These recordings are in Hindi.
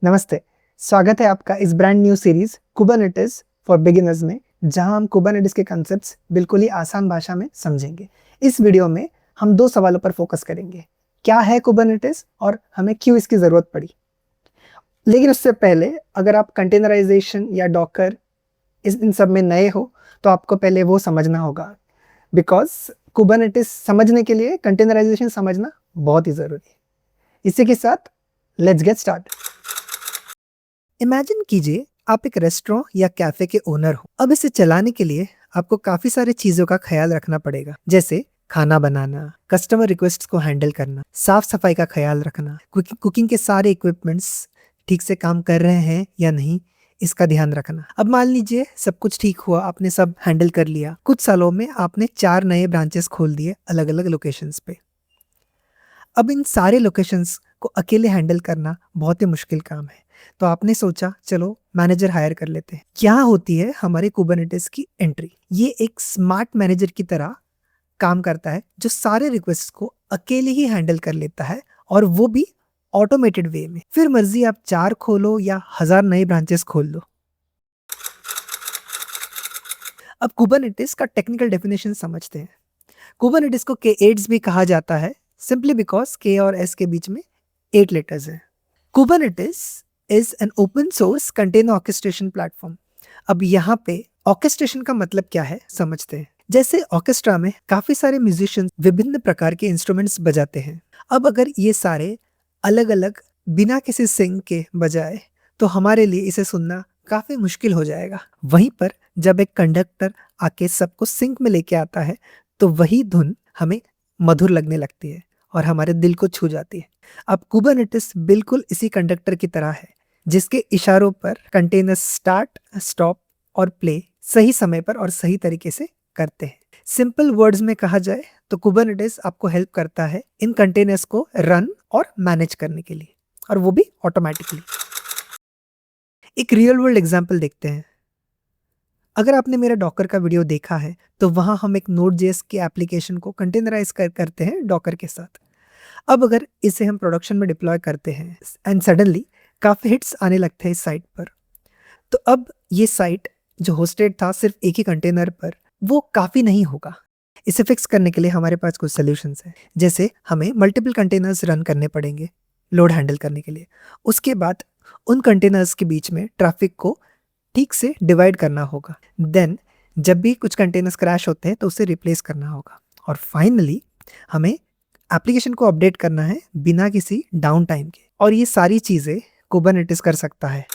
नमस्ते, स्वागत है आपका इस brand new series Kubernetes for beginners में, जहां हम कुबरनेटिस के कॉन्सेप्ट्स बिल्कुल ही आसान भाषा में समझेंगे। इस वीडियो में हम दो सवालों पर फोकस करेंगे, क्या है कुबरनेटिस और हमें क्यों इसकी ज़रूरत पड़ी। लेकिन उससे पहले अगर आप कंटेनराइजेशन या डॉकर इन सब में नए हो तो आपको पहले वो समझना होगा, बिकॉज कुबरनेटिस समझने के लिए कंटेनराइजेशन समझना बहुत ही ज़रूरी है। इसी के साथ लेट्स गेट स्टार्ट। इमेजिन कीजिए आप एक रेस्टोरेंट या कैफे के ओनर हो। अब इसे चलाने के लिए आपको काफी सारी चीजों का ख्याल रखना पड़ेगा, जैसे खाना बनाना, कस्टमर रिक्वेस्ट्स को हैंडल करना, साफ सफाई का ख्याल रखना, कुकिंग के सारे इक्विपमेंट्स ठीक से काम कर रहे हैं या नहीं, इसका ध्यान रखना। अब मान लीजिए सब कुछ ठीक हुआ, आपने सब हैंडल कर लिया। कुछ सालों में आपने 4 नए ब्रांचेस खोल दिए अलग अलग लोकेशंस पे। अब इन सारे लोकेशंस को अकेले हैंडल करना बहुत ही मुश्किल काम है, तो आपने सोचा चलो मैनेजर हायर कर लेते हैं। क्या होती है हमारे कुबरनेटिस की एंट्री? ये एक स्मार्ट मैनेजर की तरह काम करता है, जो सारे रिक्वेस्ट को अकेले ही हैंडल कर लेता है, और वो भी ऑटोमेटेड वे में। फिर मर्जी आप 4 खोलो या 1000 नए ब्रांचेस खोल लो। अब कुबरनेटिस का टेक्निकल डेफिनेशन समझते हैं। कुबरनेटिस को K8s भी कहा जाता है, सिंपली बिकॉज K और S के बीच में 8 लेटर्स हैं। Kubernetes is an open source container orchestration platform. अब यहाँ पे ऑर्केस्ट्रेशन का मतलब क्या है समझते हैं। जैसे ऑर्केस्ट्रा में काफी सारे म्यूजिशियंस विभिन्न प्रकार के इंस्ट्रूमेंट्स बजाते हैं। अब अगर ये सारे अलग अलग बिना किसी सिंक के बजाए तो हमारे लिए इसे सुनना काफी मुश्किल हो जाएगा। वहीं पर जब एक कंडक्टर आके सबको सिंक में लेके आता है तो वही धुन हमें मधुर लगने लगती है और हमारे दिल को छू जाती है। अब कुबरनेटिस बिल्कुल इसी कंडक्टर की तरह है, जिसके इशारों पर कंटेनर स्टार्ट, स्टॉप और प्ले सही समय पर और सही तरीके से करते हैं। सिंपल वर्ड्स में कहा जाए तो कुबरनेटिस आपको हेल्प करता है इन कंटेनर्स को रन और मैनेज करने के लिए, और वो भी ऑटोमेटिकली। एक रियल वर्ल्ड एग्जांपल देखते हैं। अगर आपने मेरा डॉकर का वीडियो देखा है तो वहां हम एक Node.js के एप्लीकेशन को कंटेनराइज करते हैं डॉकर के साथ। अब अगर इसे हम प्रोडक्शन में डिप्लॉय करते हैं एंड सडनली काफी हिट्स आने लगते हैं इस साइट पर, तो अब ये साइट जो होस्टेड था सिर्फ एक ही कंटेनर पर, वो काफी नहीं होगा। इसे फिक्स करने के लिए हमारे पास कुछ सोल्यूशंस हैं, जैसे हमें मल्टीपल कंटेनर्स रन करने पड़ेंगे लोड हैंडल करने के लिए। उसके बाद उन कंटेनर्स के बीच में ट्रैफिक को ठीक से डिवाइड करना होगा। देन जब भी कुछ कंटेनर्स क्रैश होते हैं तो उसे रिप्लेस करना होगा। और फाइनली हमें एप्लीकेशन को अपडेट करना है बिना किसी डाउन टाइम के, और ये सारी चीज़ें कुबरनेटिस कर सकता है।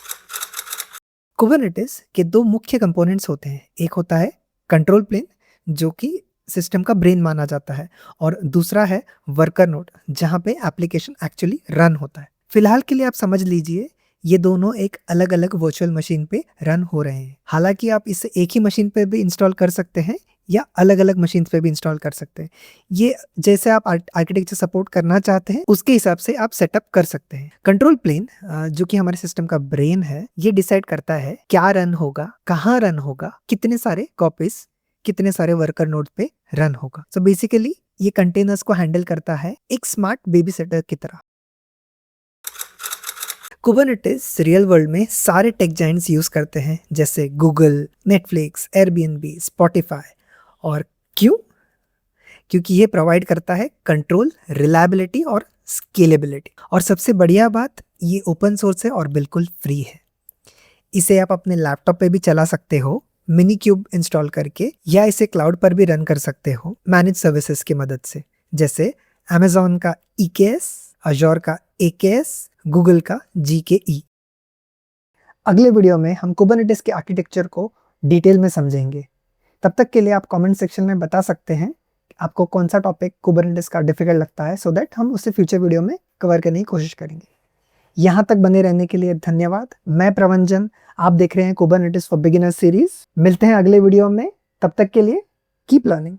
कुबरनेटिस के 2 मुख्य कंपोनेंट्स होते हैं। एक होता है कंट्रोल प्लेन, जो कि सिस्टम का ब्रेन माना जाता है, और दूसरा है वर्कर नोड, जहाँ पे एप्लीकेशन एक्चुअली रन होता है। फिलहाल के लिए आप समझ लीजिए ये दोनों एक अलग अलग वर्चुअल मशीन पे रन हो रहे हैं। हालांकि आप इसे एक ही मशीन पे भी इंस्टॉल कर सकते हैं या अलग अलग मशीन पे भी इंस्टॉल कर सकते हैं। ये जैसे आप आर्किटेक्चर सपोर्ट करना चाहते हैं उसके हिसाब से आप सेटअप कर सकते हैं। कंट्रोल प्लेन, जो कि हमारे सिस्टम का ब्रेन है, ये डिसाइड करता है क्या रन होगा, कहाँ रन होगा, कितने सारे कॉपीज, कितने सारे वर्कर नोड पे रन होगा। सो बेसिकली ये कंटेनर्स को हैंडल करता है एक स्मार्ट बेबी सिटर की तरह। कुबरनेटिस रियल वर्ल्ड में सारे टेक जायंट्स यूज करते हैं, जैसे गूगल, नेटफ्लिक्स, एयरबीएनबी, स्पॉटिफाई। और क्यों? क्योंकि ये प्रोवाइड करता है कंट्रोल, रिलायबिलिटी और स्केलेबिलिटी। और सबसे बढ़िया बात, ये ओपन सोर्स है और बिल्कुल फ्री है। इसे आप अपने लैपटॉप पे भी चला सकते हो मिनी क्यूब इंस्टॉल करके, या इसे क्लाउड पर भी रन कर सकते हो मैनेज सर्विसेज की मदद से, जैसे अमेजॉन का EKS, अजोर का AKS, गूगल का GKE। अगले वीडियो में हम कुबरनेटिस के आर्किटेक्चर को डिटेल में समझेंगे। तब तक के लिए आप कमेंट सेक्शन में बता सकते हैं आपको कौन सा टॉपिक कुबरनेटिस का डिफिकल्ट लगता है, सो दैट हम उसे फ्यूचर वीडियो में कवर करने की कोशिश करेंगे। यहाँ तक बने रहने के लिए धन्यवाद। मैं प्रवंजन, आप देख रहे हैं कुबरनेटिस फॉर बिगिनर्स सीरीज। मिलते हैं अगले वीडियो में, तब तक के लिए कीप लर्निंग।